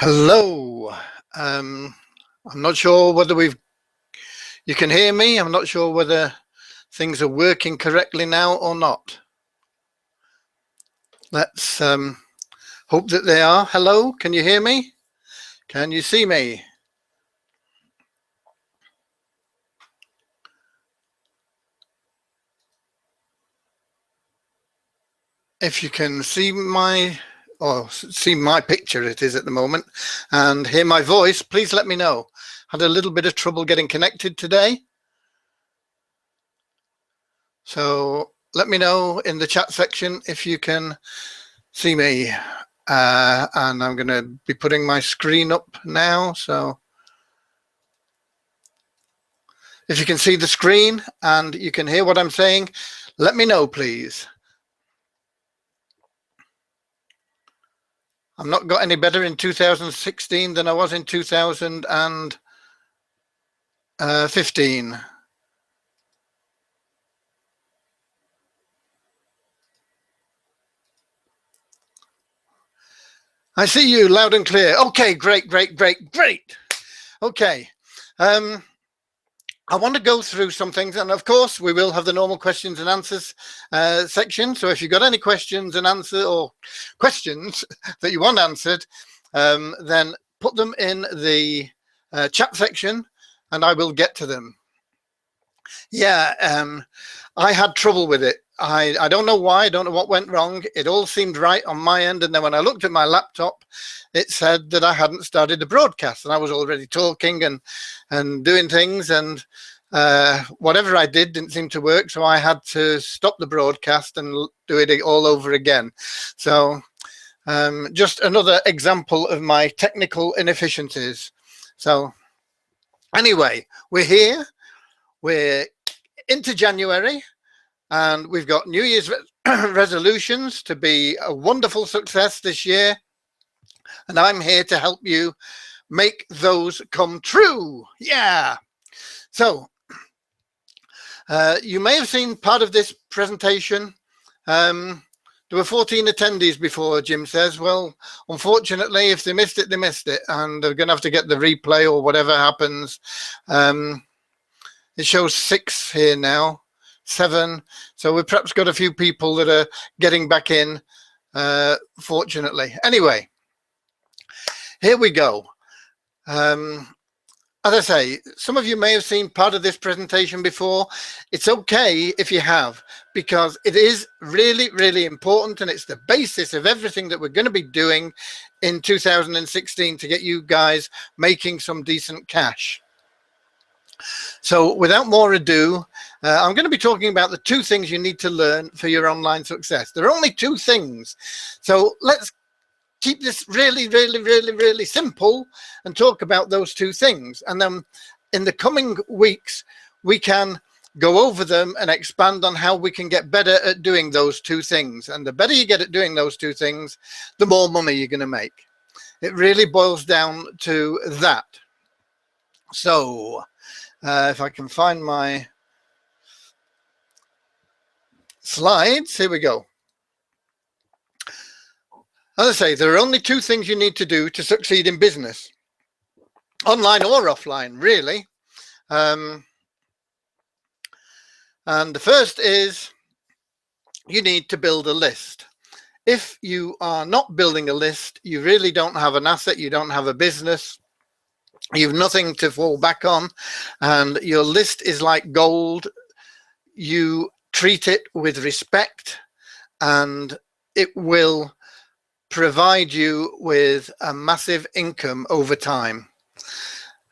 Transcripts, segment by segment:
Hello. I'm not sure whether you can hear me. I'm not sure whether things are working correctly now or not. Let's hope that they are. Hello, can you hear me? Can you see me? If you can see my picture, it is at the moment, and hear my voice, please let me know. Had a little bit of trouble getting connected today. So let me know in the chat section if you can see me. And I'm going to be putting my screen up now. So if you can see the screen and you can hear what I'm saying, let me know, please. I'm not got any better in 2016 than I was in 2015. I see you loud and clear. Okay, great. Okay. I want to go through some things, and of course we will have the normal questions and answers section. So if you've got any questions and answer or questions that you want answered, then put them in the chat section and I will get to them. Yeah, I had trouble with it. I don't know why. I don't know what went wrong. It all seemed right on my end. And then when I looked at my laptop, it said that I hadn't started the broadcast and I was already talking and doing things. And whatever I did didn't seem to work. So I had to stop the broadcast and do it all over again. So just another example of my technical inefficiencies. So anyway, we're here. We're into January. And we've got New Year's resolutions to be a wonderful success this year. And I'm here to help you make those come true. Yeah. So you may have seen part of this presentation. There were 14 attendees before, Jim says. Well, unfortunately, if they missed it, they missed it. And they're going to have to get the replay or whatever happens. It shows 6 here now. 7, so we've perhaps got a few people that are getting back in, fortunately. Anyway, here we go. As I say, some of you may have seen part of this presentation before. It's okay if you have, because it is really important, and it's the basis of everything that we're going to be doing in 2016 to get you guys making some decent cash. So without more ado, I'm going to be talking about the 2 things you need to learn for your online success. There are only 2 things. So let's keep this really simple and talk about those 2 things. And then in the coming weeks, we can go over them and expand on how we can get better at doing those 2 things. And the better you get at doing those 2 things, the more money you're going to make. It really boils down to that. So if I can find my slides, here we go. As I say, there are only 2 things you need to do to succeed in business, online or offline, really. And the first is you need to build a list. If you are not building a list, you really don't have an asset, you don't have a business. You've nothing to fall back on, and your list is like gold. You treat it with respect, and it will provide you with a massive income over time.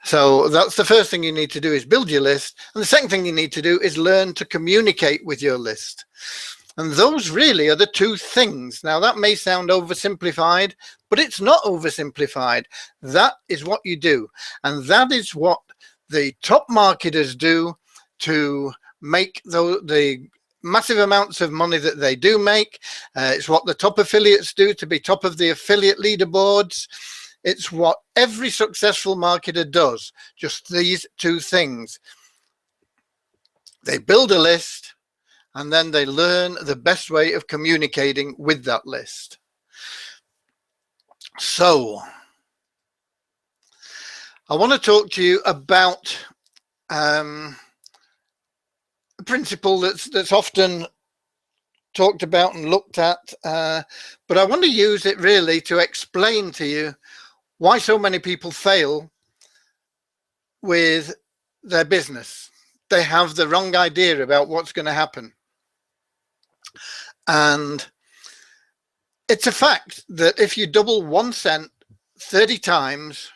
So that's the first thing you need to do, is build your list. And the second thing you need to do is learn to communicate with your list. And those really are the 2 things. Now, that may sound oversimplified, but it's not oversimplified. That is what you do. And that is what the top marketers do to make the massive amounts of money that they do make. It's what the top affiliates do to be top of the affiliate leaderboards. It's what every successful marketer does. Just these 2 things. They build a list, and then they learn the best way of communicating with that list. So I want to talk to you about a principle that's often talked about and looked at, but I want to use it really to explain to you why so many people fail with their business. They have the wrong idea about what's going to happen. And it's a fact that if you double 1 cent 30 times,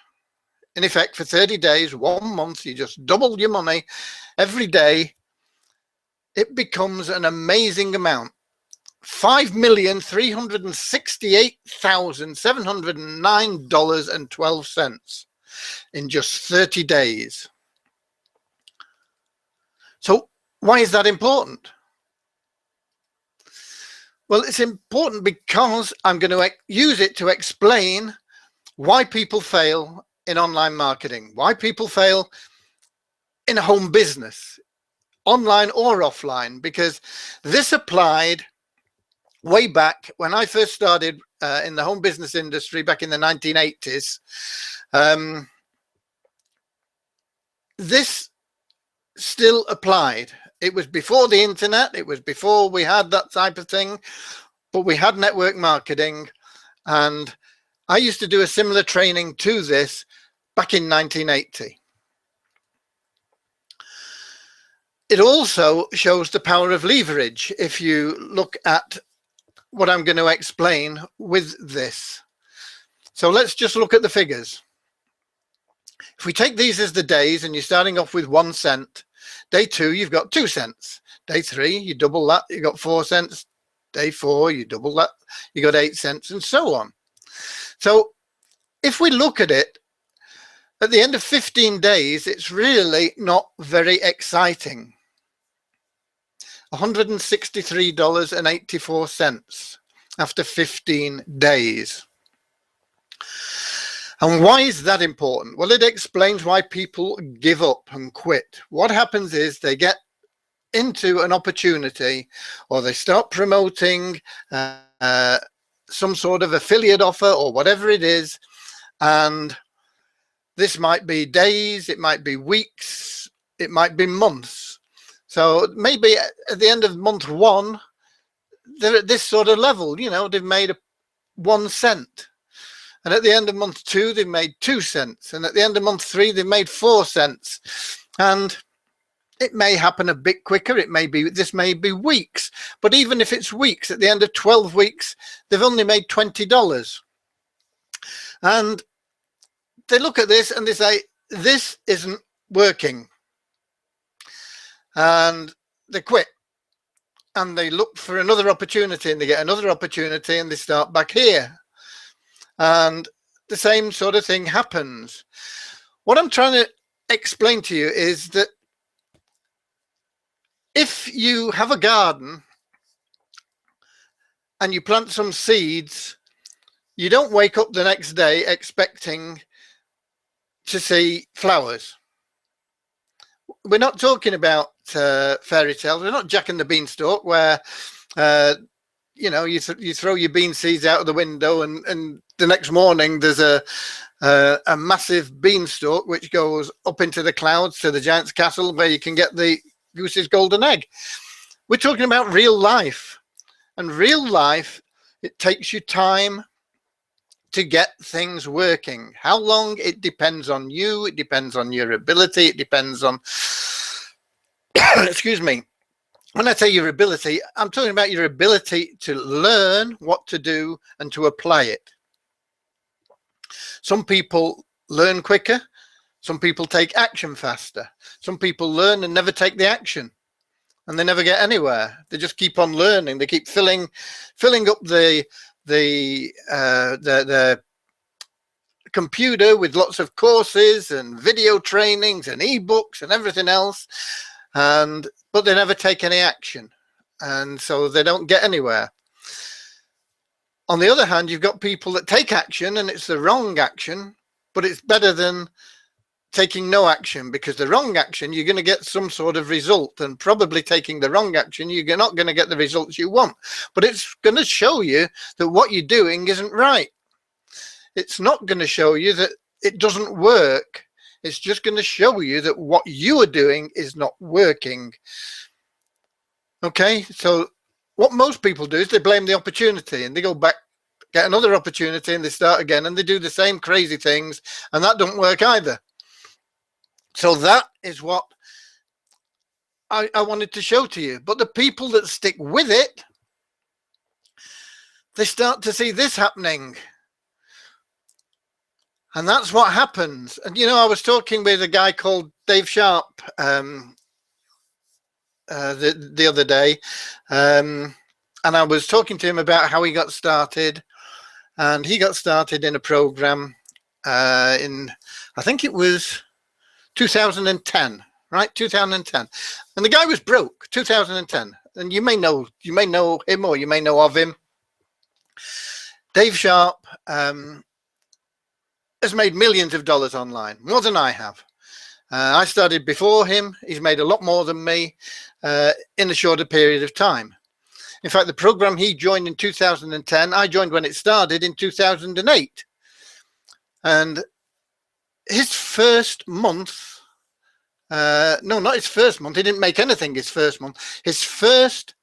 in effect for 30 days, 1 month, you just double your money every day, it becomes an amazing amount. $5,368,709.12 in just 30 days. So why is that important? Well, it's important because I'm going to use it to explain why people fail in online marketing, why people fail in a home business, online or offline, because this applied way back when I first started in the home business industry back in the 1980s. This still applied. It was before the internet, it was before we had that type of thing, but we had network marketing, and I used to do a similar training to this back in 1980. It also shows the power of leverage if you look at what I'm going to explain with this. So let's just look at the figures. If we take these as the days and you're starting off with 1 cent, day 2, you've got 2 cents. Day 3, you double that, you got 4 cents. Day 4, you double that, you got 8 cents, and so on. So if we look at it, at the end of 15 days, it's really not very exciting. $163.84 after 15 days. And why is that important? Well, it explains why people give up and quit. What happens is they get into an opportunity, or they start promoting some sort of affiliate offer or whatever it is, and this might be days, it might be weeks, it might be months. So maybe at the end of month 1, they're at this sort of level, you know, they've made 1 cent. And at the end of month 2, they've made 2 cents. And at the end of month 3, they've made 4 cents. And it may happen a bit quicker. This may be weeks. But even if it's weeks, at the end of 12 weeks, they've only made $20. And they look at this and they say, this isn't working. And they quit. And they look for another opportunity, and they get another opportunity, and they start back here. And the same sort of thing happens. What I'm trying to explain to you is that if you have a garden and you plant some seeds, you don't wake up the next day expecting to see flowers. We're not talking about fairy tales. We're not Jack and the Beanstalk, where you know, you throw your bean seeds out of the window, and the next morning there's a massive beanstalk which goes up into the clouds to the giant's castle where you can get the goose's golden egg. We're talking about real life, and real life, it takes you time to get things working. How long? It depends on you. It depends on your ability. It depends on excuse me. When I say your ability, I'm talking about your ability to learn what to do and to apply it. Some people learn quicker. Some people take action faster. Some people learn and never take the action, and they never get anywhere. They just keep on learning. They keep filling up the computer with lots of courses and video trainings and ebooks and everything else, but they never take any action, and so they don't get anywhere. On the other hand, you've got people that take action, and it's the wrong action, but it's better than taking no action, because the wrong action, you're going to get some sort of result, and probably taking the wrong action, you're not going to get the results you want, but it's going to show you that what you're doing isn't right. It's not going to show you that it doesn't work. It's just going to show you that what you are doing is not working. Okay, so what most people do is they blame the opportunity and they go back, get another opportunity, and they start again, and they do the same crazy things, and that don't work either. So that is what I wanted to show to you. But the people that stick with it, they start to see this happening. And that's what happens. And, you know, I was talking with a guy called Dave Sharp the other day. And I was talking to him about how he got started. And he got started in a program in, I think it was 2010, right? 2010. And the guy was broke, 2010. And you may know him, or you may know of him. Dave Sharp has made millions of dollars online, more than I have. I started before him. He's made a lot more than me in a shorter period of time. In fact, the program he joined in 2010, I joined when it started in 2008. And his first month, no, not his first month. He didn't make anything his first month. His first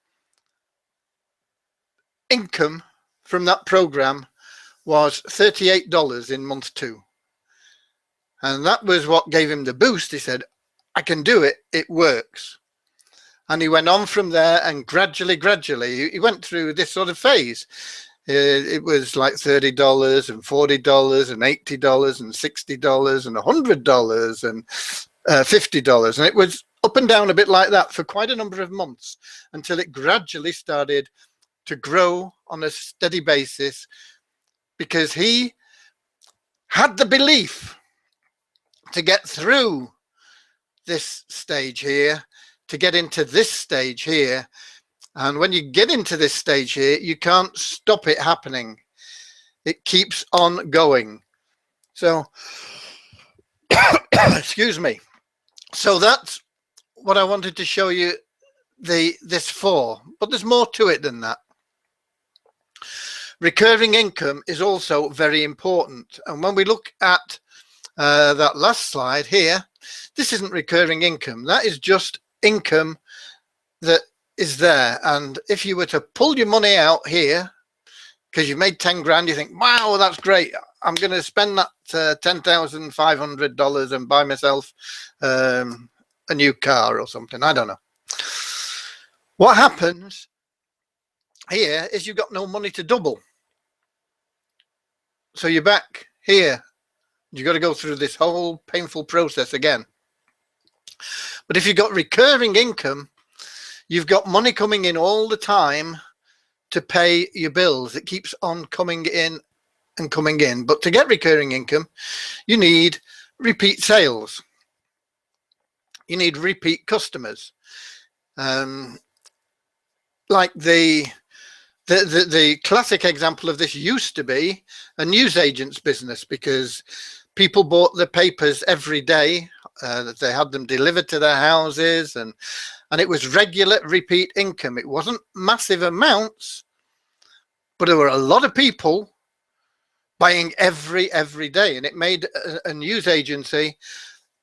income from that program was $38 in month 2. And that was what gave him the boost. He said, I can do it. It works. And he went on from there, and gradually, he went through this sort of phase. It was like $30 and $40 and $80 and $60 and $100 and $50. And it was up and down a bit like that for quite a number of months, until it gradually started to grow on a steady basis, because he had the belief to get through this stage here, to get into this stage here. And when you get into this stage here, you can't stop it happening. It keeps on going. So, excuse me. So that's what I wanted to show you this for, but there's more to it than that. Recurring income is also very important. And when we look at that last slide here, this isn't recurring income. That is just income that is there. And if you were to pull your money out here, because you've made 10 grand, you think, wow, that's great. I'm going to spend that $10,500 and buy myself a new car or something. I don't know. What happens here is you've got no money to double. So you're back here. You've got to go through this whole painful process again. But if you've got recurring income, you've got money coming in all the time to pay your bills. It keeps on coming in and coming in. But to get recurring income, you need repeat sales. You need repeat customers. Like the classic example of this used to be a newsagent's business, because people bought the papers every day. They had them delivered to their houses, and it was regular repeat income. It wasn't massive amounts, but there were a lot of people buying every day, and it made a news agency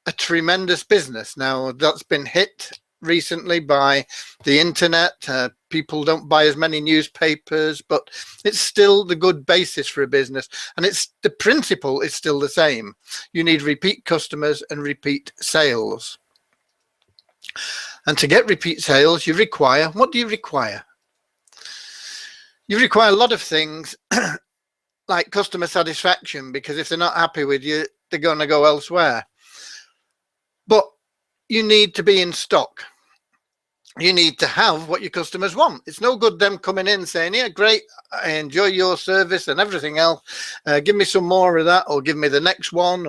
a tremendous business. Now that's been hit recently by the internet. People don't buy as many newspapers, but it's still the good basis for a business, and it's the principle is still the same. You need repeat customers and repeat sales. And to get repeat sales, you require, what do you require? You require a lot of things like customer satisfaction, because if they're not happy with you, they're going to go elsewhere. But you need to be in stock. You need to have what your customers want. It's no good them coming in saying, yeah, great, I enjoy your service and everything else. Give me some more of that, or give me the next one.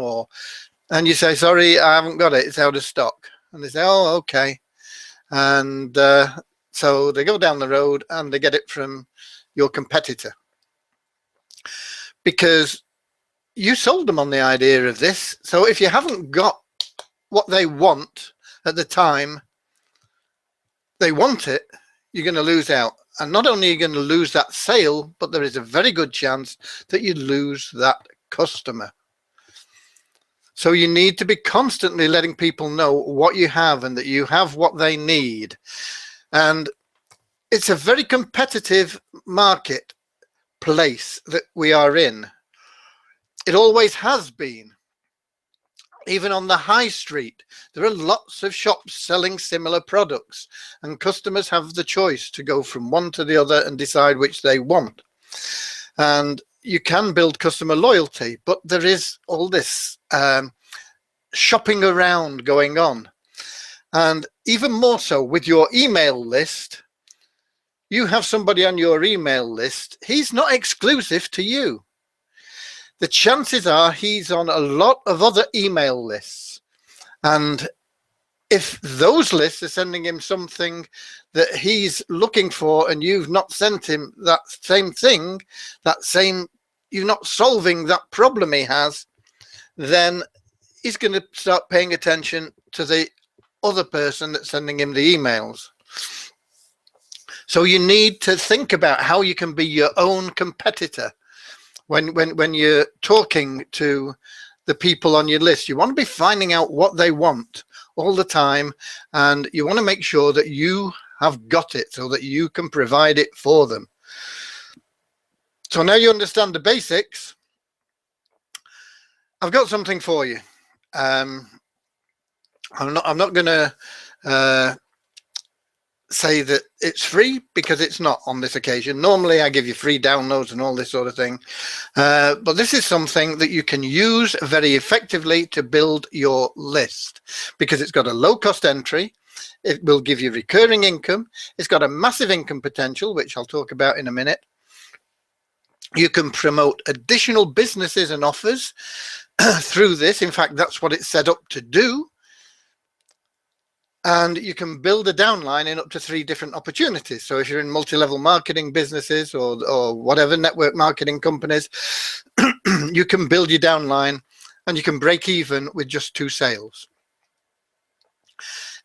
And you say, sorry, I haven't got it. It's out of stock. And they say, oh, okay. And so they go down the road and they get it from your competitor, because you sold them on the idea of this. So if you haven't got what they want at the time they want it, you're going to lose out. And not only are you going to lose that sale, but there is a very good chance that you lose that customer. So you need to be constantly letting people know what you have and that you have what they need. And it's a very competitive marketplace that we are in. It always has been. Even on the high street, there are lots of shops selling similar products, and customers have the choice to go from one to the other and decide which they want. And you can build customer loyalty, but there is all this shopping around going on. And even more so with your email list, you have somebody on your email list, he's not exclusive to you. The chances are he's on a lot of other email lists. And if those lists are sending him something that he's looking for and you've not sent him that same thing, you're not solving that problem he has, then he's going to start paying attention to the other person that's sending him the emails. So you need to think about how you can be your own competitor. When you're talking to the people on your list, you want to be finding out what they want all the time, and you want to make sure that you have got it so that you can provide it for them. So now you understand the basics. I've got something for you. I'm not going to say that it's free, because it's not on this occasion. Normally I give you free downloads and all this sort of thing, but this is something that you can use very effectively to build your list, because it's got a low cost entry, it will give you recurring income, it's got a massive income potential, which I'll talk about in a minute. You can promote additional businesses and offers through this. In fact, that's what it's set up to do. And you can build a downline in up to 3 different opportunities. So if you're in multi-level marketing businesses or whatever, network marketing companies, you can build your downline and you can break even with just 2 sales.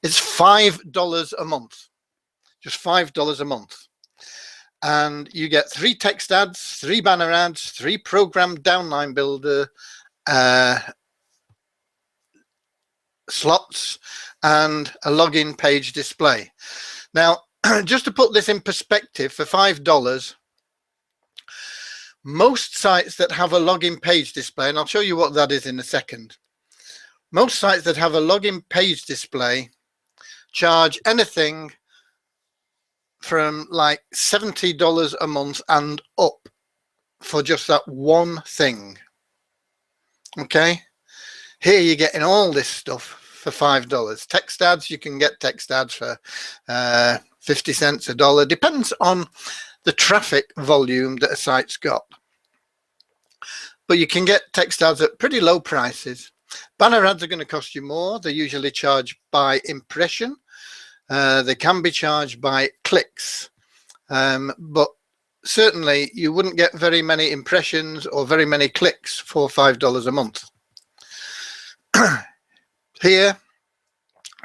It's $5 a month, just $5 a month. And you get 3 text ads, 3 banner ads, 3 program downline builder slots, and a login page display. Now, just to put this in perspective, for $5, most sites that have a login page display, and I'll show you what that is in a second, most sites that have a login page display charge anything from like $70 a month and up for just that one thing. Okay, here you're getting all this stuff for $5. Text ads, you can get text ads for 50 cents, $1. Depends on the traffic volume that a site's got. But you can get text ads at pretty low prices. Banner ads are going to cost you more. They're usually charged by impression. They can be charged by clicks. But certainly you wouldn't get very many impressions or very many clicks for $5 a month. Here,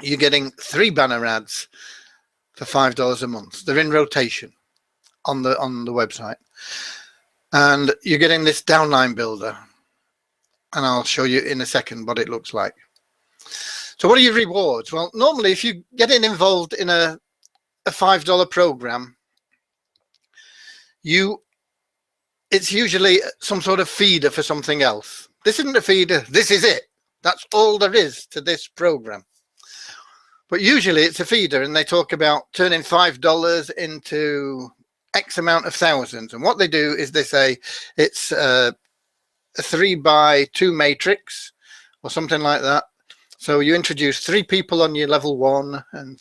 you're getting 3 banner ads for $5 a month. They're in rotation on the website, and you're getting this downline builder, and I'll show you in a second what it looks like. So what are your rewards? Well, normally if you're getting involved in a $5 program, it's usually some sort of feeder for something else. This isn't a feeder, this is it. That's all there is to this program. But usually it's a feeder, and they talk about turning $5 into X amount of thousands. And what they do is they say it's a 3x2 matrix or something like that. So you introduce 3 people on your level 1 and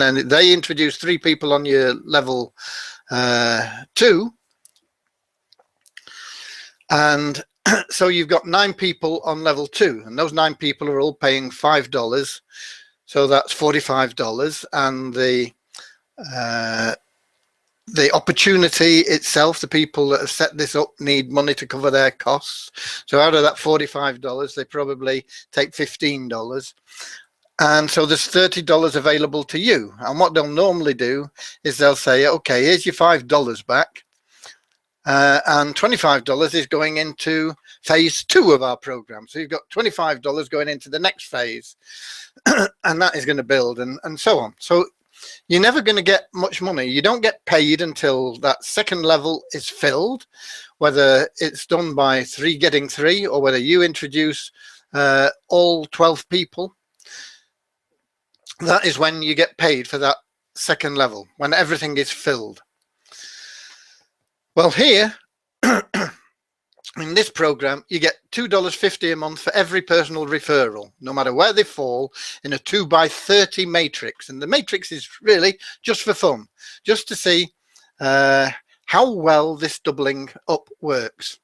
then they introduce 3 people on your level 2. And so you've got 9 people on level 2, and those 9 people are all paying $5. So that's $45, and the opportunity itself, the people that have set this up need money to cover their costs. So out of that $45, they probably take $15. And so there's $30 available to you. And what they'll normally do is they'll say, okay, here's your $5 back. And $25 is going into phase 2 of our program. So you've got $25 going into the next phase, and that is going to build and so on. So you're never going to get much money. You don't get paid until that second level is filled, whether it's done by getting three, or whether you introduce all 12 people. That is when you get paid for that second level, when everything is filled. Well, here in this program, you get $2.50 a month for every personal referral, no matter where they fall, in a 2x30 matrix. And the matrix is really just for fun, just to see how well this doubling up works.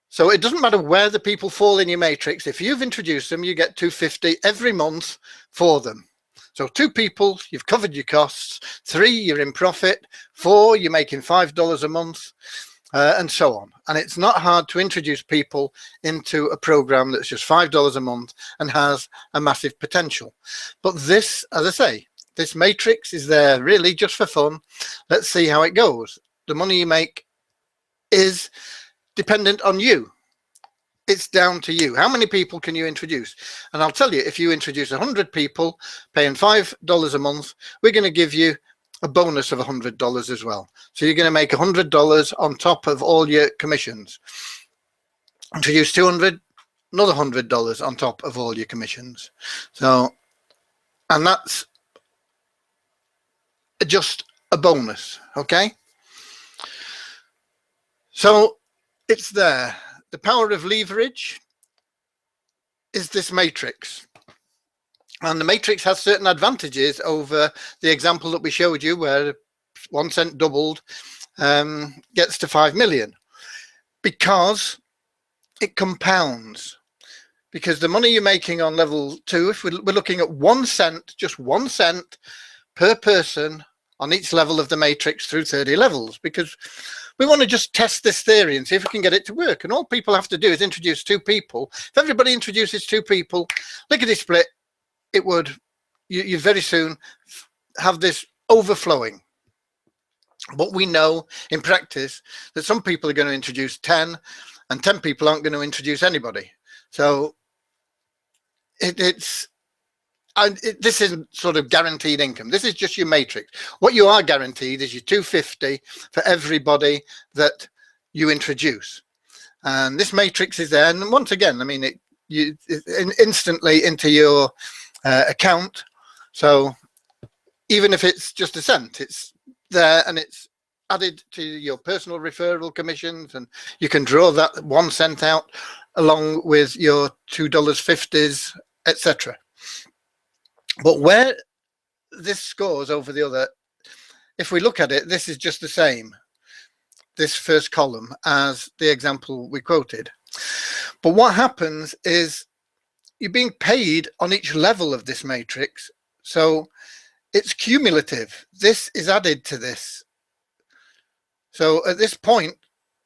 So it doesn't matter where the people fall in your matrix. If you've introduced them, you get $2.50 every month for them. So 2 people, you've covered your costs. 3, you're in profit. 4, you're making $5 a month, and so on. And it's not hard to introduce people into a program that's just $5 a month and has a massive potential. But this, as I say, this matrix is there really just for fun. Let's see how it goes. The money you make is dependent on you. It's down to you. How many people can you introduce? And I'll tell you, if you introduce 100 people paying $5 a month, we're going to give you a bonus of $100 as well. So you're going to make $100 on top of all your commissions. Introduce 200, another $100 on top of all your commissions. So, and that's just a bonus, okay? So it's there. The power of leverage is this matrix. And the matrix has certain advantages over the example that we showed you, where 1 cent doubled gets to 5 million, because it compounds. Because the money you're making on level 2, if we're looking at 1 cent, just 1 cent per person on each level of the matrix through 30 levels, because we want to just test this theory and see if we can get it to work. And all people have to do is introduce 2 people. If everybody introduces 2 people, lickety split, it would, you very soon have this overflowing. But we know in practice that some people are going to introduce 10, and 10 people aren't going to introduce anybody. So this isn't sort of guaranteed income. This is just your matrix. What you are guaranteed is your $2.50 for everybody that you introduce. And this matrix is there. And once again, I mean, it's instantly into your account. So even if it's just a cent, it's there and it's added to your personal referral commissions, and you can draw that 1 cent out along with your $2.50s, etc. But where this scores over the other, if we look at it, this is just the same, this first column, as the example we quoted. But what happens is you're being paid on each level of this matrix. So it's cumulative. This is added to this. So at this point,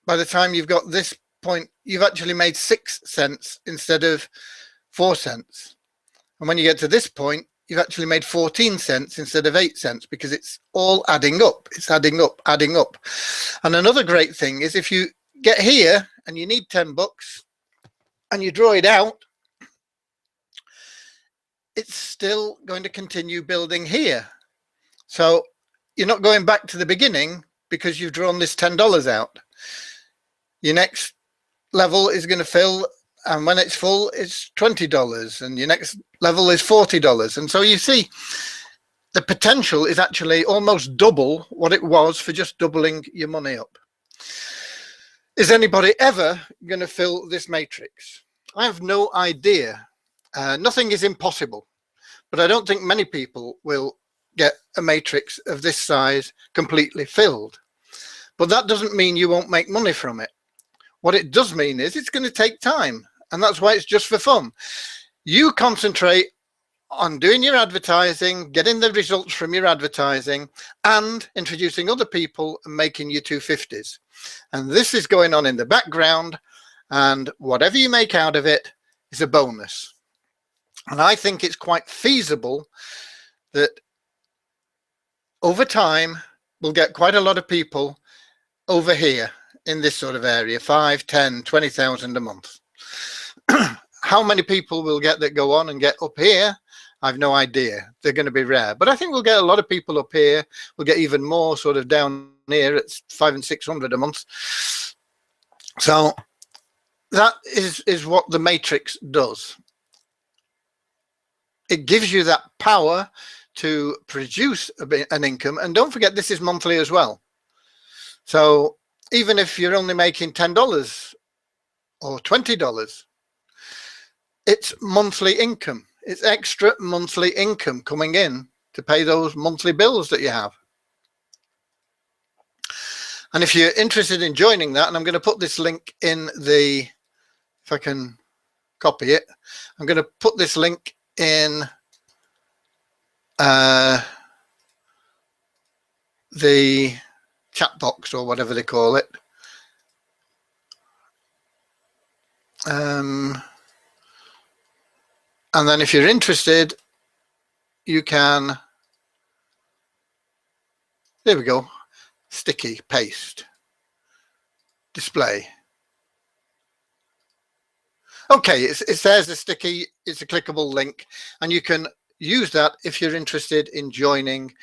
by the time you've got this point, you've actually made 6 cents instead of 4 cents. And when you get to this point, you've actually made 14 cents instead of 8 cents, because it's all adding up. It's adding up, adding up. And another great thing is if you get here and you need 10 bucks and you draw it out, it's still going to continue building here. So you're not going back to the beginning because you've drawn this $10 out. Your next level is going to fill, and when it's full, it's $20, and your next level is $40. And so you see, the potential is actually almost double what it was for just doubling your money up. Is anybody ever going to fill this matrix? I have no idea. Nothing is impossible, but I don't think many people will get a matrix of this size completely filled. But that doesn't mean you won't make money from it. What it does mean is it's going to take time, and that's why it's just for fun. You concentrate on doing your advertising, getting the results from your advertising, and introducing other people and making your $2.50s. And this is going on in the background, and whatever you make out of it is a bonus. And I think it's quite feasible that over time we'll get quite a lot of people over here in this sort of area, 5, 10, 20,000 a month. How many people will get that go on and get up here? I've no idea. They're going to be rare, but I think we'll get a lot of people up here. We'll get even more sort of down here at 500 and 600 a month. So that is what the matrix does. It gives you that power to produce an income. And don't forget, this is monthly as well. So even if you're only making $10 or $20, it's monthly income. It's extra monthly income coming in to pay those monthly bills that you have. And if you're interested in joining that, and I'm going to put this link in the, if I can copy it, I'm going to put this link in the chat box or whatever they call it. And then if you're interested, you can, there we go, sticky, paste, display. Okay, it says a sticky, it's a clickable link, and you can use that if you're interested in joining.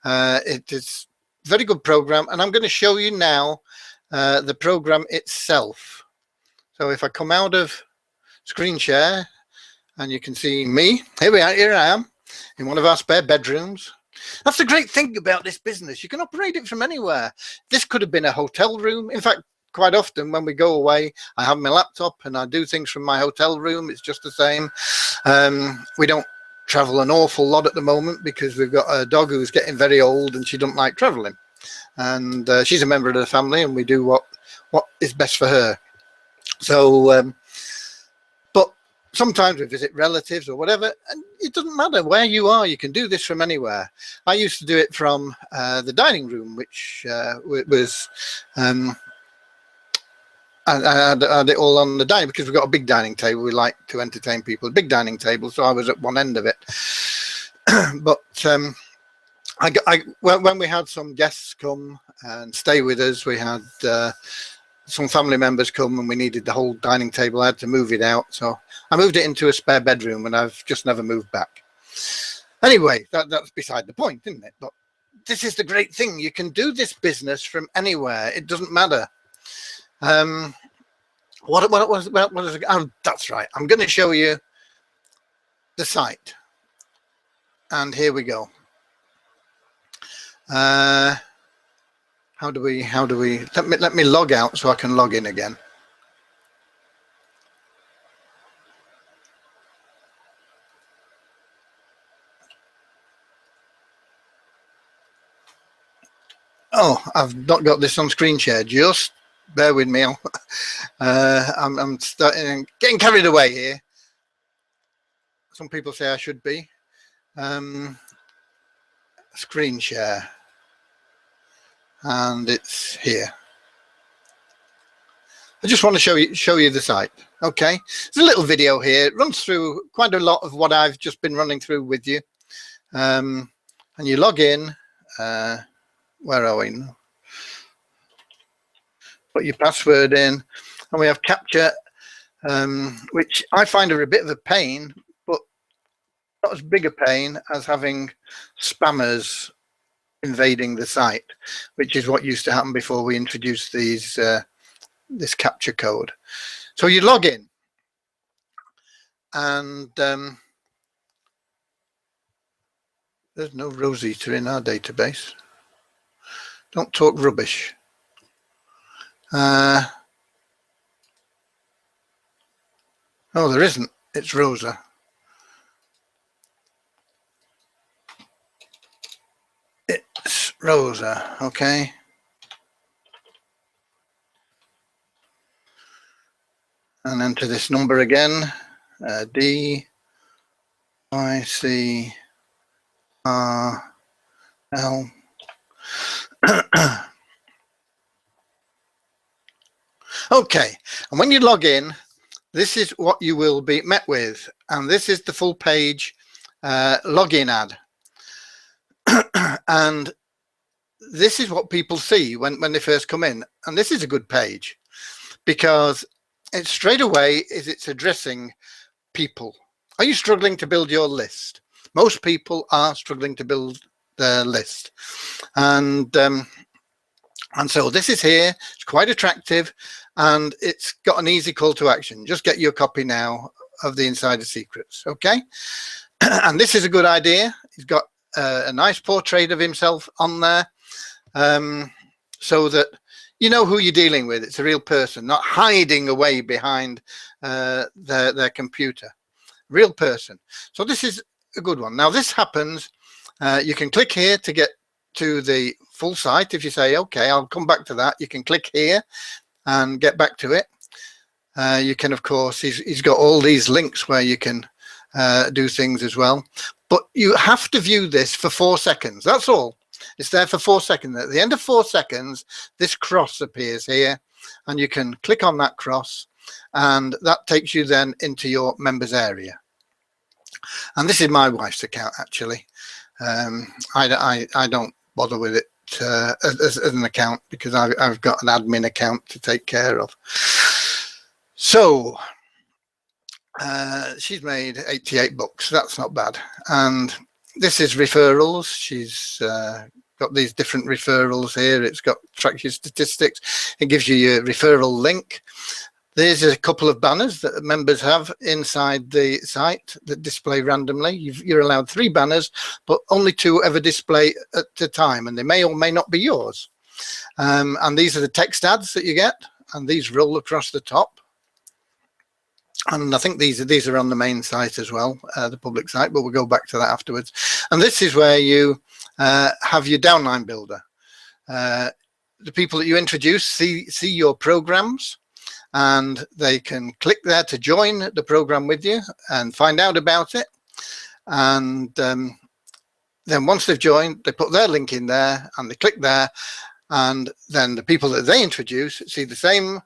It is a very good program, and I'm going to show you now the program itself. So if I come out of screen share, and you can see me, here I am in one of our spare bedrooms. That's the great thing about this business. You can operate it from anywhere. This could have been a hotel room. In fact, quite often when we go away, I have my laptop and I do things from my hotel room. It's just the same. We don't travel an awful lot at the moment because we've got a dog who's getting very old and she doesn't like traveling. And she's a member of the family, and we do what is best for her. So, but sometimes we visit relatives or whatever, and it doesn't matter where you are. You can do this from anywhere. I used to do it from the dining room, which was I had it all on the dining, because we've got a big dining table. We like to entertain people. A big dining table, so I was at one end of it. But when we had some guests come and stay with us, we had some family members come, and we needed the whole dining table. I had to move it out, so I moved it into a spare bedroom, and I've just never moved back. Anyway, that's beside the point, isn't it? But this is the great thing. You can do this business from anywhere. It doesn't matter. What was it? Oh, that's right. I'm going to show you the site, and here we go. How do we let me log out so I can log in again. Oh, I've not got this on screen share. Just bear with me. I'm getting carried away here. Some people say I should be. Screen share, and it's here. I just want to show you the site. Okay, there's a little video here. It runs through quite a lot of what I've just been running through with you. And you log in. Where are we now? Put your password in, and we have CAPTCHA, which I find are a bit of a pain, but not as big a pain as having spammers invading the site, which is what used to happen before we introduced these this CAPTCHA code. So you log in, and there's no Rosita in our database. Don't talk rubbish. Oh, there isn't. It's Rosa. It's Rosa. Okay. And enter this number again. D I C R L. Okay, and when you log in, this is what you will be met with, and this is the full page login ad. And this is what people see when they first come in. And this is a good page because it's straight away it's addressing people. Are you struggling to build your list? Most people are struggling to build their list. And so this is here. It's quite attractive and it's got an easy call to action. Just get your copy now of the Insider Secrets. Okay. And this is a good idea. He's got a nice portrait of himself on there, so that you know who you're dealing with. It's a real person, not hiding away behind their computer. Real person. So this is a good one. Now this happens. You can click here to get to the full site. If you say, okay, I'll come back to that, you can click here and get back to it. You can, of course, he's got all these links where you can do things as well. But you have to view this for 4 seconds. That's all. It's there for 4 seconds. At the end of 4 seconds, this cross appears here, and you can click on that cross, and that takes you then into your members area. And this is my wife's account, actually. I don't bother with it as an account because I've got an admin account to take care of. So she's made 88 bucks. That's not bad. And this is referrals. She's got these different referrals here. It's got tracks your statistics. It gives you your referral link. There's a couple of banners that members have inside the site that display randomly. You're allowed 3 banners, but only 2 ever display at a time, and they may or may not be yours. And these are the text ads that you get, and these roll across the top. And I think these are on the main site as well, the public site, but we'll go back to that afterwards. And this is where you have your downline builder. The people that you introduce see your programs, and they can click there to join the program with you and find out about it. And then once they've joined, they put their link in there and they click there, and then the people that they introduce see the same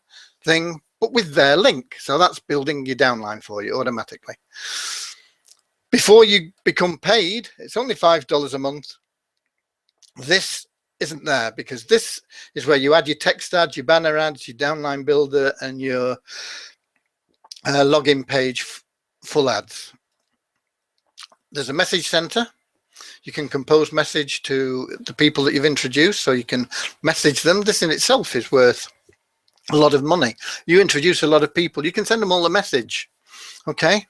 thing but with their link. So that's building your downline for you automatically. Before you become paid, it's only $5 a month. This isn't there because this is where you add your text ads, your banner ads, your downline builder, and your login page full ads. There's a message center. You can compose message to the people that you've introduced, so you can message them. This in itself is worth a lot of money. You introduce a lot of people, you can send them all a message. Okay.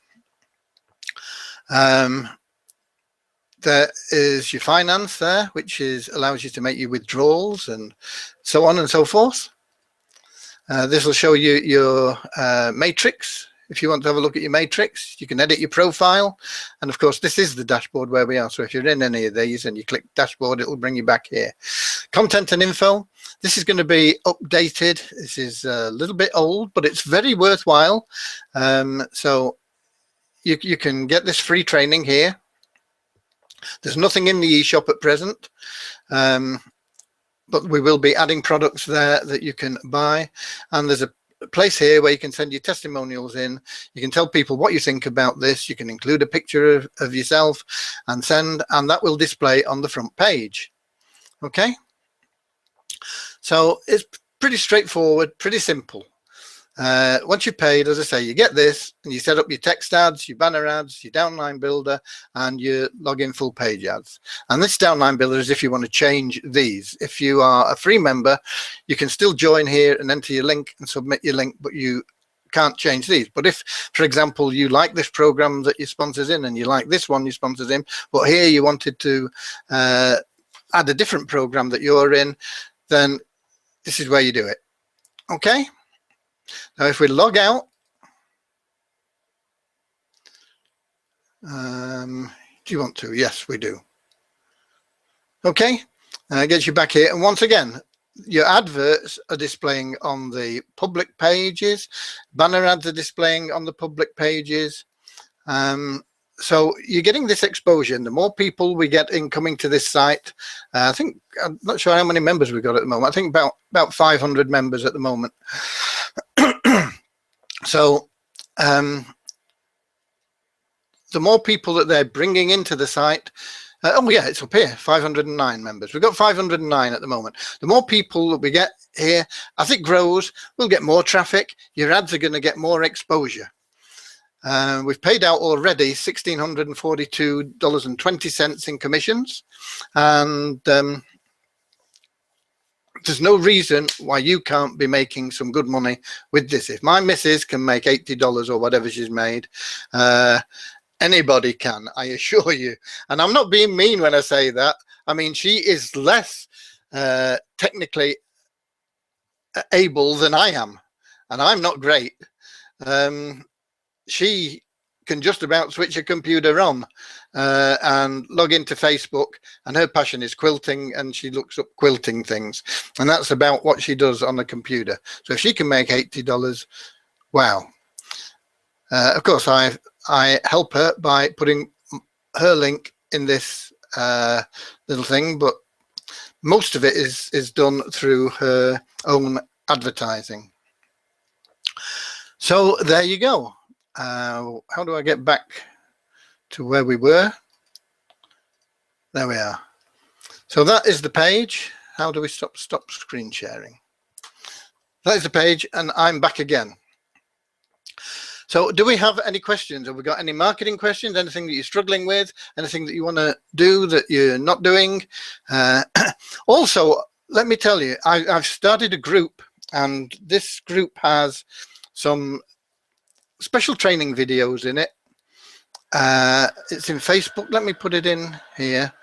There is your finance there, which allows you to make your withdrawals and so on and so forth. This will show you your matrix. If you want to have a look at your matrix, you can edit your profile. And of course, this is the dashboard where we are. So if you're in any of these and you click dashboard, it will bring you back here. Content and info. This is going to be updated. This is a little bit old, but it's very worthwhile. So you can get this free training here. There's nothing in the eShop at present, but we will be adding products there that you can buy. And there's a place here where you can send your testimonials in. You can tell people what you think about this. You can include a picture of yourself and send, and that will display on the front page. Okay. So it's pretty straightforward, pretty simple. Once you've paid, as I say, you get this and you set up your text ads, your banner ads, your downline builder, and your login full page ads. And this downline builder is if you want to change these. If you are a free member, you can still join here and enter your link and submit your link, but you can't change these. But if, for example, you like this program that your sponsors in and you like this one your sponsors in, but here you wanted to add a different program that you're in, then this is where you do it. Okay. Now, if we log out, do you want to? Yes, we do. Okay, gets you back here. And once again, your adverts are displaying on the public pages. Banner ads are displaying on the public pages. So you're getting this exposure, and the more people we get in coming to this site, I think, I'm not sure how many members we've got at the moment. I think about 500 members at the moment. So the more people that they're bringing into the site, Oh yeah, it's up here, 509 members. We've got 509 at the moment. The more people that we get here, as it grows, we'll get more traffic. Your ads are going to get more exposure. We've paid out already $1,642.20 in commissions, and there's no reason why you can't be making some good money with this. If my missus can make $80 or whatever she's made, anybody can, I assure you. And I'm not being mean when I say that. I mean, she is less technically able than I am, and I'm not great. She can just about switch a computer on and log into Facebook, and her passion is quilting, and she looks up quilting things, and that's about what she does on the computer. So if she can make $80, wow. Of course, I help her by putting her link in this little thing, but most of it is done through her own advertising. So there you go. How do I get back to where we were? There we are. So that is the page. How do we stop screen sharing? That is the page, and I'm back again. So do we have any questions? Have we got any marketing questions? Anything that you're struggling with? Anything that you want to do that you're not doing? Also, let me tell you, I've started a group, and this group has some special training videos in it. It's in Facebook. Let me put it in here.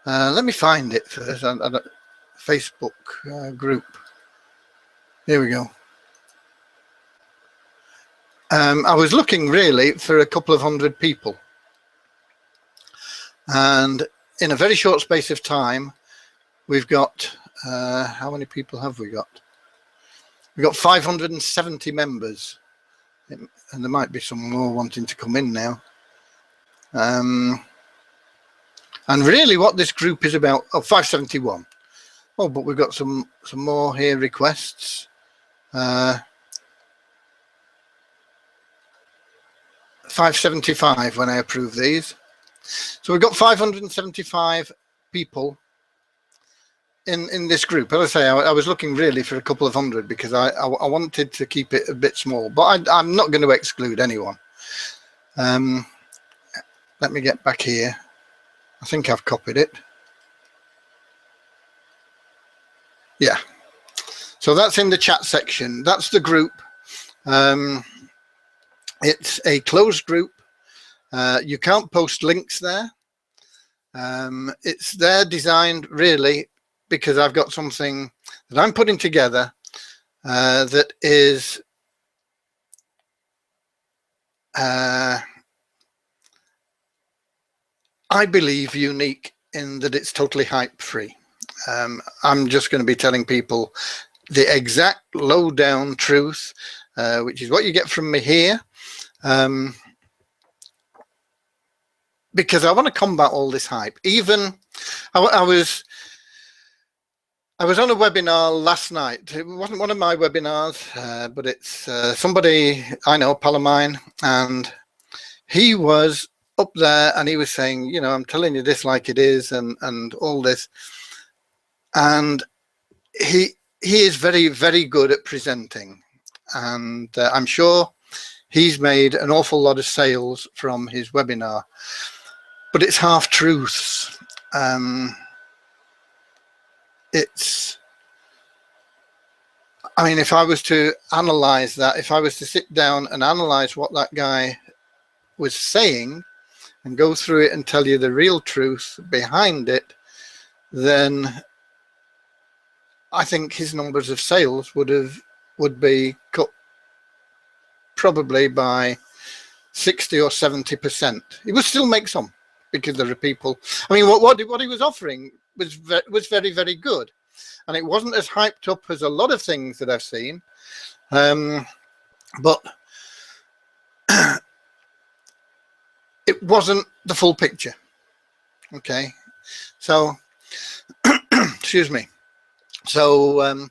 Let me find it first. Facebook group. Here we go. I was looking really for a couple of hundred people, and in a very short space of time we've got how many people have we got? We've got 570 members, and there might be some more wanting to come in now. And really what this group is about, 571. Oh, but we've got some more here requests. 575 when I approve these. So we've got 575 people in this group. As I say, I was looking really for a couple of hundred because I wanted to keep it a bit small, but I'm not going to exclude anyone. Let me get back here. I think I've copied it. Yeah. So that's in the chat section. That's the group. It's a closed group. You can't post links there. It's there designed really because I've got something that I'm putting together that is I believe unique in that it's totally hype free. I'm just going to be telling people the exact low-down truth, which is what you get from me here, because I want to combat all this hype. Even I was on a webinar last night. It wasn't one of my webinars, but it's somebody I know, a pal of mine, and he was up there and he was saying, you know, I'm telling you this like it is, and all this. And he is very, very good at presenting, and I'm sure he's made an awful lot of sales from his webinar, but it's half truths. It's, I mean, if I was to analyze that, if I was to sit down and analyze what that guy was saying and go through it and tell you the real truth behind it, then I think his numbers of sales would be cut probably by 60 or 70%. He would still make some because there are people. I mean, what he was offering was very, very good, and it wasn't as hyped up as a lot of things that I've seen, but it wasn't the full picture. Okay, so excuse me. So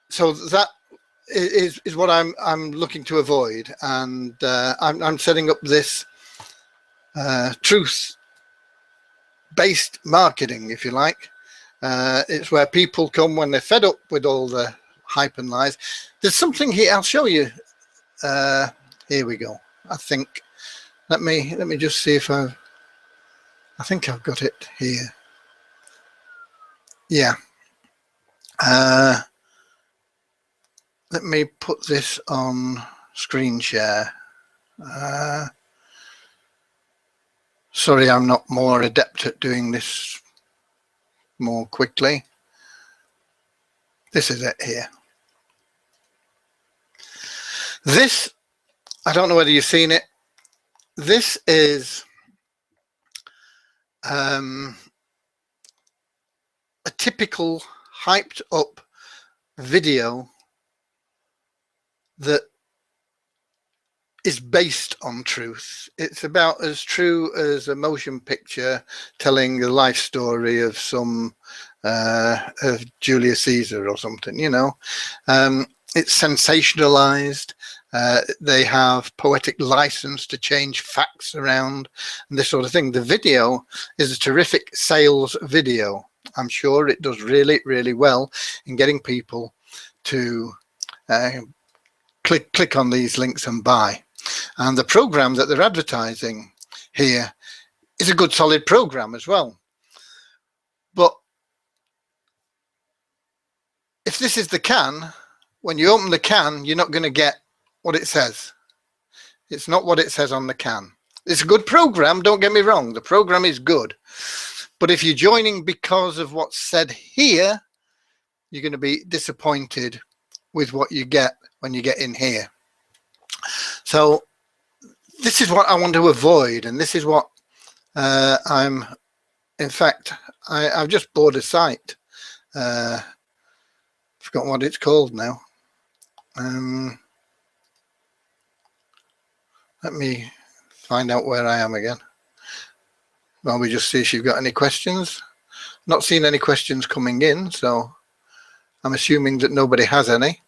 so that is what I'm looking to avoid, and I'm setting up this truth-based marketing, if you like. It's where people come when they're fed up with all the hype and lies. There's something here. I'll show you. Here we go. I think. Let me just see if I think I've got it here. Yeah. Let me put this on screen share. Sorry, I'm not more adept at doing this more quickly. This is it here. This, I don't know whether you've seen it. This is a typical hyped up video that is based on truth. It's about as true as a motion picture telling the life story of some of Julius Caesar or something, you know. It's sensationalized. They have poetic license to change facts around and this sort of thing. The video is a terrific sales video. I'm sure it does really, really well in getting people to click on these links and buy. And the program that they're advertising here is a good solid program as well. But if this is the can, when you open the can, you're not going to get what it says. It's not what it says on the can. It's a good program, don't get me wrong. The program is good. But if you're joining because of what's said here, you're going to be disappointed with what you get when you get in here. So this is what I want to avoid, and this is what in fact, I've just bought a site. Forgot what it's called now. Let me find out where I am again. Well, we just see if you've got any questions. Not seeing any questions coming in, so I'm assuming that nobody has any.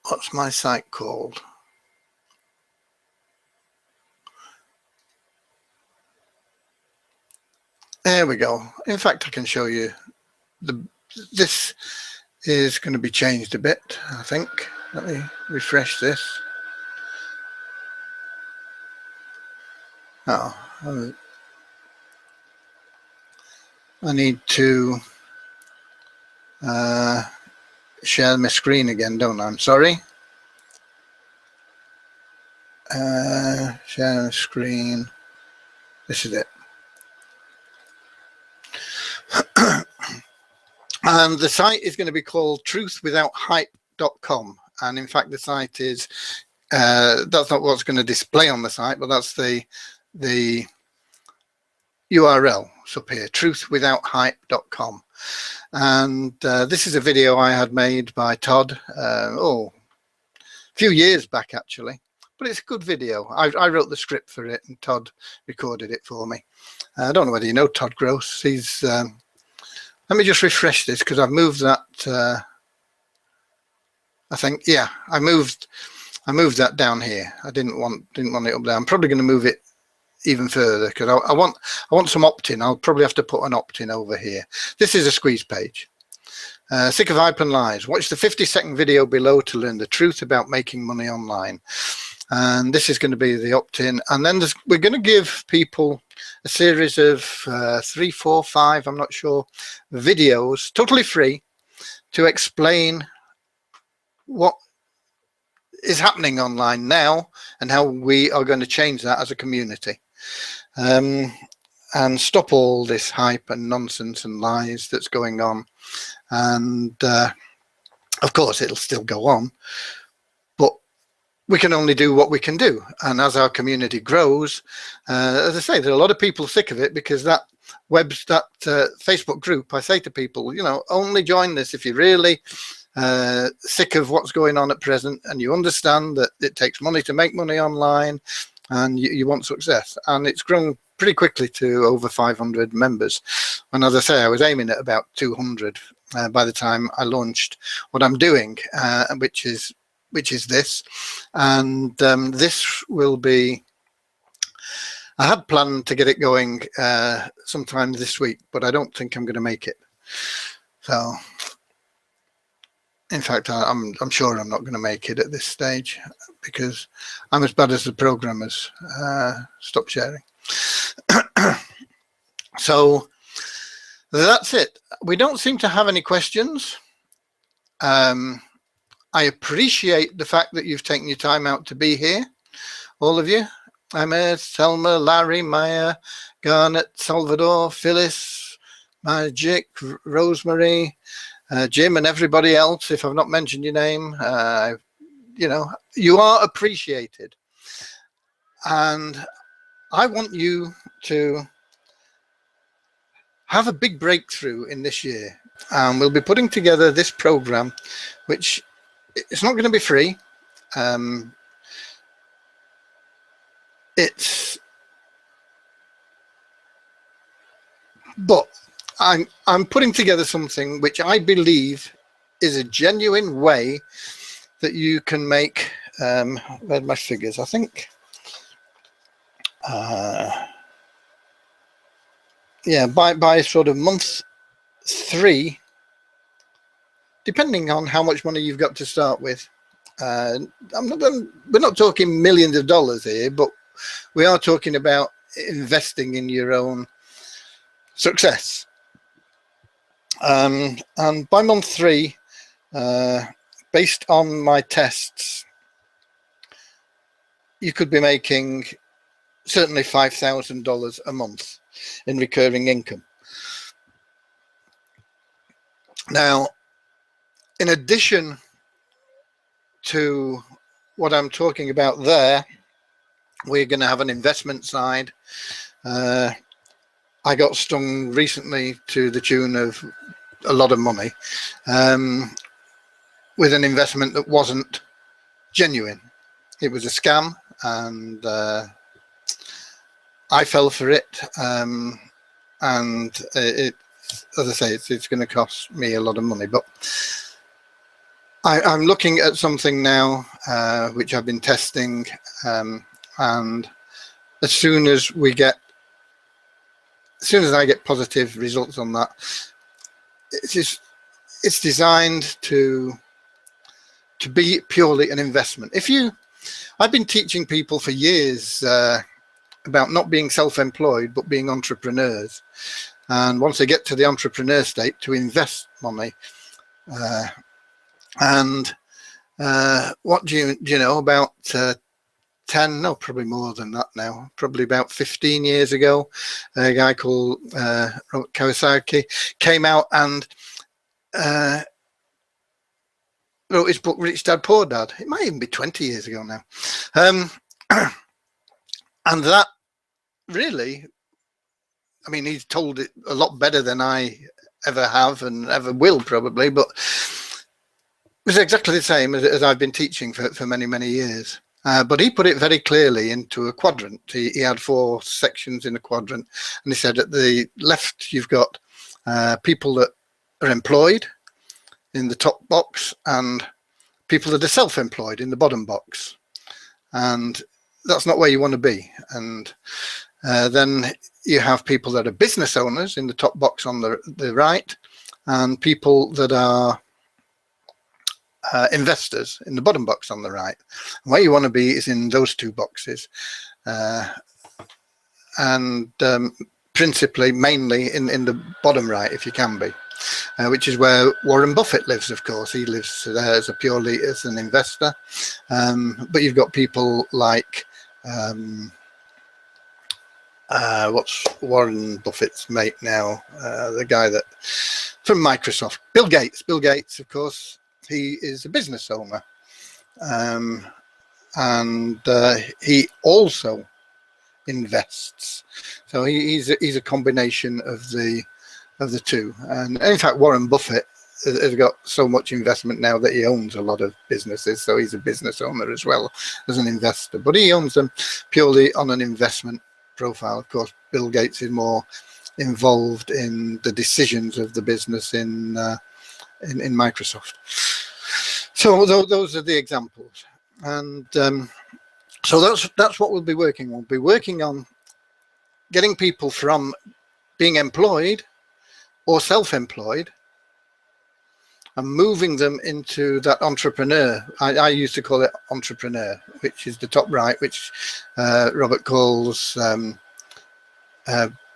What's my site called? There we go. In fact, I can show you. This is going to be changed a bit, I think. Let me refresh this. Oh, I need to share my screen again, don't I? I'm sorry. Share the screen. This is it. And the site is going to be called truthwithouthype.com. And in fact, the site is, that's not what's going to display on the site, but that's the URL. It's up here, truthwithouthype.com. And this is a video I had made by Todd, a few years back actually, but it's a good video. I wrote the script for it and Todd recorded it for me. I don't know whether you know Todd Gross. He's let me just refresh this because I've moved that. I think, yeah, I moved that down here. I didn't want it up there. I'm probably going to move it even further because I want some opt-in. I'll probably have to put an opt-in over here. This is a squeeze page. Sick of hype and lies. Watch the 50-second video below to learn the truth about making money online. And this is going to be the opt-in. And then we're going to give people a series of 3, 4, 5, I'm not sure, videos, totally free, to explain what is happening online now and how we are going to change that as a community. And stop all this hype and nonsense and lies that's going on. And of course it'll still go on, but we can only do what we can do. And as our community grows, as I say, there are a lot of people sick of it because that Facebook group, I say to people, you know, only join this if you're really sick of what's going on at present and you understand that it takes money to make money online and you want success. And it's grown pretty quickly to over 500 members. And as I say, I was aiming at about 200 by the time I launched what I'm doing, which is which is this. And this will be, I had planned to get it going sometime this week, but I don't think I'm going to make it. So, in fact, I'm sure I'm not going to make it at this stage, because I'm as bad as the programmers. Stop sharing. So that's it. We don't seem to have any questions. I appreciate the fact that you've taken your time out to be here, all of you. Emma, Selma, Larry, Maya, Garnet, Salvador, Phyllis, Magic, Rosemary, Jim, and everybody else. If I've not mentioned your name, you know, you are appreciated. And I want you to have a big breakthrough in this year. And we'll be putting together this program, which it's not going to be free. But I'm putting together something which I believe is a genuine way that you can make, where's my figures, I think, yeah, by sort of month 3, depending on how much money you've got to start with. We're not talking millions of dollars here, but we are talking about investing in your own success. And by month 3, based on my tests, you could be making certainly $5,000 a month in recurring income. Now, in addition to what I'm talking about there, we're going to have an investment side. I got stung recently to the tune of a lot of money with an investment that wasn't genuine. It was a scam, and I fell for it. And it, as I say, it's going to cost me a lot of money. But I'm looking at something now which I've been testing, and as soon as I get positive results on that, it's designed to be purely an investment. I've been teaching people for years about not being self-employed but being entrepreneurs, and once they get to the entrepreneur state, to invest money. What do you know, about 10, no, probably more than that now, probably about 15 years ago, a guy called Robert Kiyosaki came out and wrote his book Rich Dad Poor Dad. It might even be 20 years ago now. And that really, I mean, he's told it a lot better than I ever have and ever will probably, but it was exactly the same as I've been teaching for many, many years. But he put it very clearly into a quadrant. He had 4 sections in a quadrant, and he said at the left you've got people that are employed in the top box, and people that are self-employed in the bottom box. And that's not where you want to be. And then you have people that are business owners in the top box on the right, and people that are investors in the bottom box on the right. And where you want to be is in those 2 boxes, and principally, mainly in the bottom right, if you can be, which is where Warren Buffett lives. Of course, he lives there as an investor. But you've got people like what's Warren Buffett's mate now, the guy that from Microsoft, Bill Gates. Bill Gates, of course, he is a business owner, and he also invests. So he's a combination of the 2. And in fact, Warren Buffett has got so much investment now that he owns a lot of businesses. So he's a business owner as well as an investor, but he owns them purely on an investment profile. Of course, Bill Gates is more involved in the decisions of the business in Microsoft. So those are the examples, and so that's what we'll be working on. We'll be working on getting people from being employed or self-employed and moving them into that entrepreneur. I used to call it entrepreneur, which is the top right, which Robert calls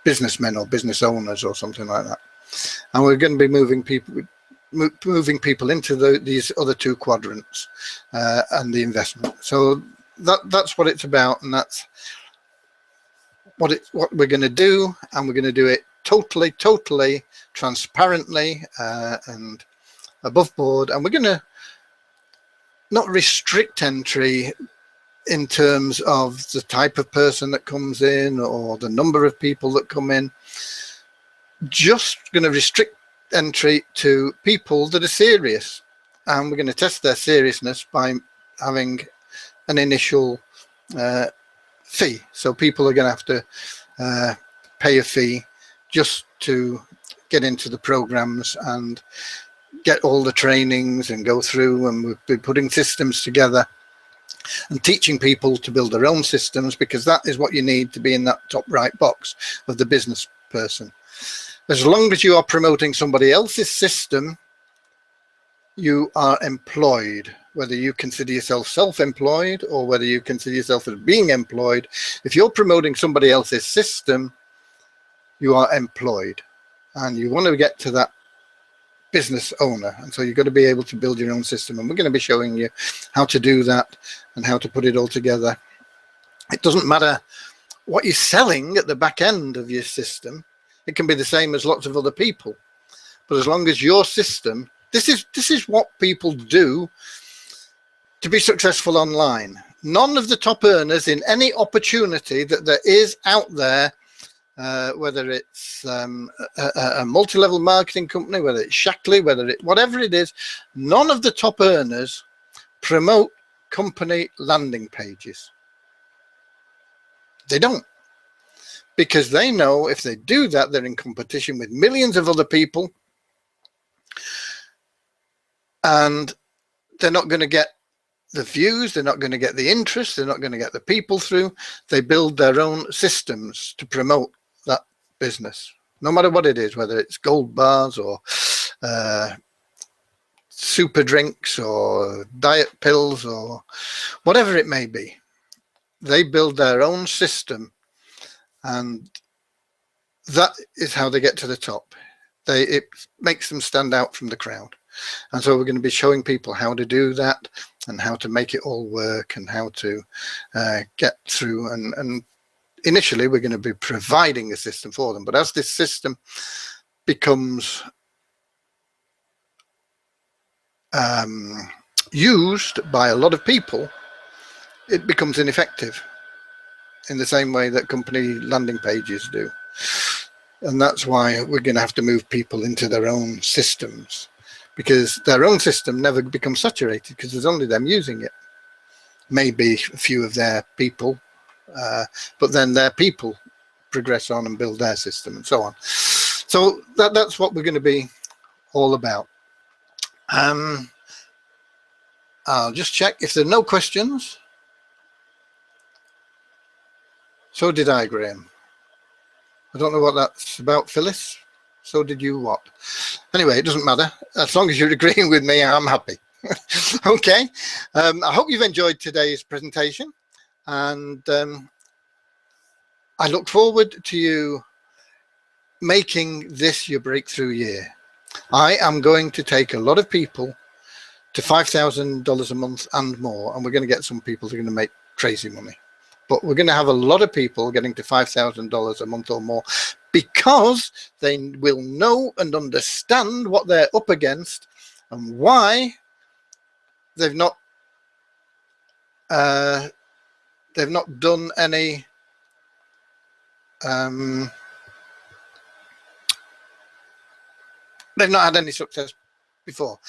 businessmen or business owners or something like that. And we're going to be moving people into these other two quadrants and the investment. So that's what it's about, and that's what we're going to do, and we're going to do it totally transparently and above board. And we're going to not restrict entry in terms of the type of person that comes in or the number of people that come in. Just going to restrict entry to people that are serious, and we're going to test their seriousness by having an initial fee. So people are going to have to pay a fee just to get into the programs and get all the trainings and go through, and we'll be putting systems together and teaching people to build their own systems, because that is what you need to be in that top right box of the business person. As long as you are promoting somebody else's system, you are employed, whether you consider yourself self-employed or whether you consider yourself as being employed. If you're promoting somebody else's system, you are employed, and you want to get to that business owner. And so you've got to be able to build your own system, and we're going to be showing you how to do that and how to put it all together. It doesn't matter what you're selling at the back end of your system. It can be the same as lots of other people, but as long as your system, this is what people do to be successful online. None of the top earners in any opportunity that there is out there, whether it's a multi-level marketing company, whether it's Shackley, whatever it is, none of the top earners promote company landing pages. They don't. Because they know if they do that, they're in competition with millions of other people, and they're not going to get the views, they're not going to get the interest, they're not going to get the people through. They build their own systems to promote that business, no matter what it is, whether it's gold bars or super drinks or diet pills or whatever it may be. They build their own system, and that is how they get to the top. It makes them stand out from the crowd. And so we're going to be showing people how to do that and how to make it all work and how to get through. And initially, we're going to be providing a system for them. But as this system becomes used by a lot of people, it becomes ineffective, in the same way that company landing pages do. And that's why we're going to have to move people into their own systems, because their own system never becomes saturated because there's only them using it. Maybe a few of their people, but then their people progress on and build their system and so on. So that's what we're going to be all about. I'll just check if there are no questions. So did I, Graham. I don't know what that's about, Phyllis. So did you what? Anyway, it doesn't matter. As long as you're agreeing with me, I'm happy. Okay. I hope you've enjoyed today's presentation. And I look forward to you making this your breakthrough year. I am going to take a lot of people to $5,000 a month and more. And we're going to get some people who are going to make crazy money. But we're going to have a lot of people getting to $5,000 a month or more, because they will know and understand what they're up against and why they've not done any they've not had any success before.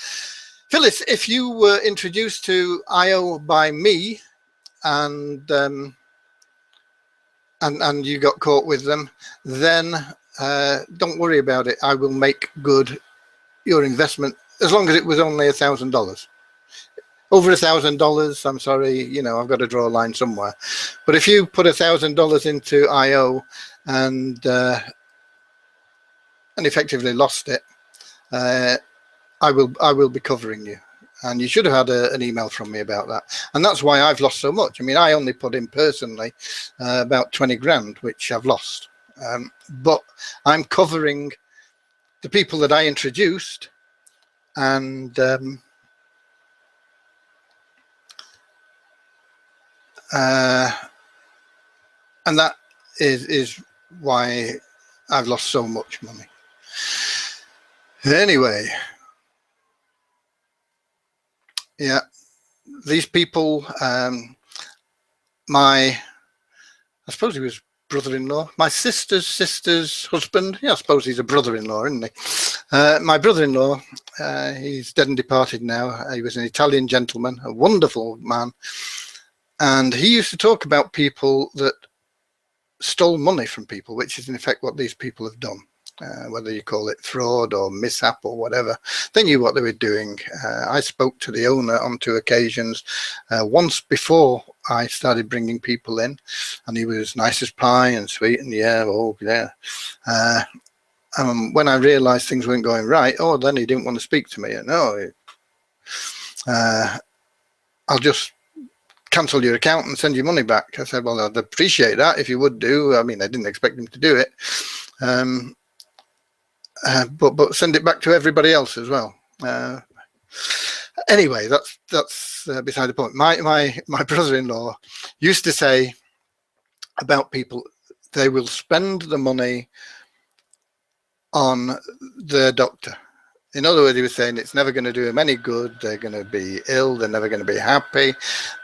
Phyllis, if you were introduced to IO by me and you got caught with them, then don't worry about it. I will make good your investment, as long as it was only $1,000. over $1,000, I'm sorry, you know, I've got to draw a line somewhere. But if you put $1,000 into IO and effectively lost it, I will be covering you. And you should have had an email from me about that. And that's why I've lost so much. I mean, I only put in personally about 20 grand, which I've lost. But I'm covering the people that I introduced, and that is why I've lost so much money. Anyway, yeah, these people, I suppose he was brother-in-law, my sister's husband. Yeah, I suppose he's a brother-in-law, isn't he? My brother-in-law, he's dead and departed now. He was an Italian gentleman, a wonderful man, and he used to talk about people that stole money from people, which is in effect what these people have done. Whether you call it fraud or mishap or whatever, they knew what they were doing. I spoke to the owner on 2 occasions, once before I started bringing people in, and he was nice as pie and sweet, and yeah, oh yeah. When I realized things weren't going right, oh, then he didn't want to speak to me. No, I'll just cancel your account and send your money back. I said, well, I'd appreciate that if you would do. I mean, I didn't expect him to do it. But send it back to everybody else as well. Anyway, that's beside the point. My brother-in-law used to say about people, they will spend the money on their doctor. In other words, he was saying it's never going to do them any good. They're going to be ill. They're never going to be happy.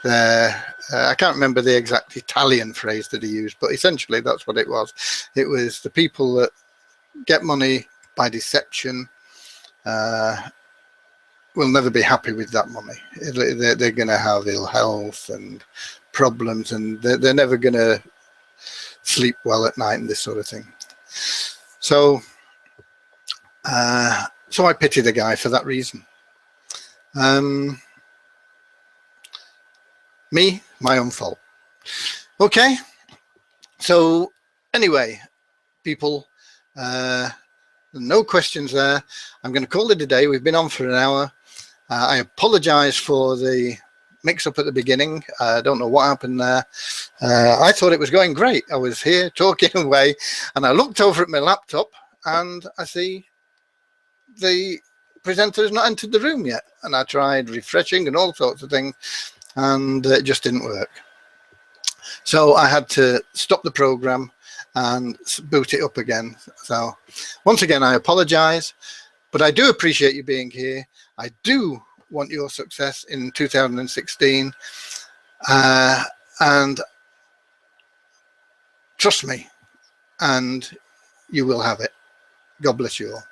I can't remember the exact Italian phrase that he used, but essentially that's what it was. It was the people that get money by deception will never be happy with that money. They're going to have ill health and problems, and they're never going to sleep well at night and this sort of thing. So I pity the guy for that reason. My own fault. Okay. So anyway, people, no questions there. I'm going to call it a day. We've been on for an hour. I apologize for the mix-up at the beginning. I don't know what happened there. I thought it was going great. I was here talking away, and I looked over at my laptop, and I see the presenter has not entered the room yet. And I tried refreshing and all sorts of things, and it just didn't work. So I had to stop the program and boot it up again. So once again, I apologize, but I do appreciate you being here. I do want your success in 2016, and trust me, and you will have it. God bless you all.